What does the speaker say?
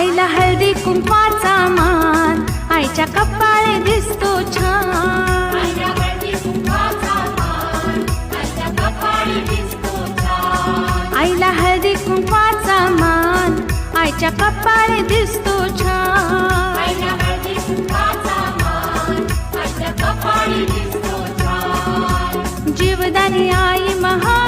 आईला हळदी कुंकवाचा मान, आईच्या कपाळी दिसतो छान. आईला हळदी कुंकवाचा मान, आईच्या कपाळी दिसतो छान. जीवदानी आई महा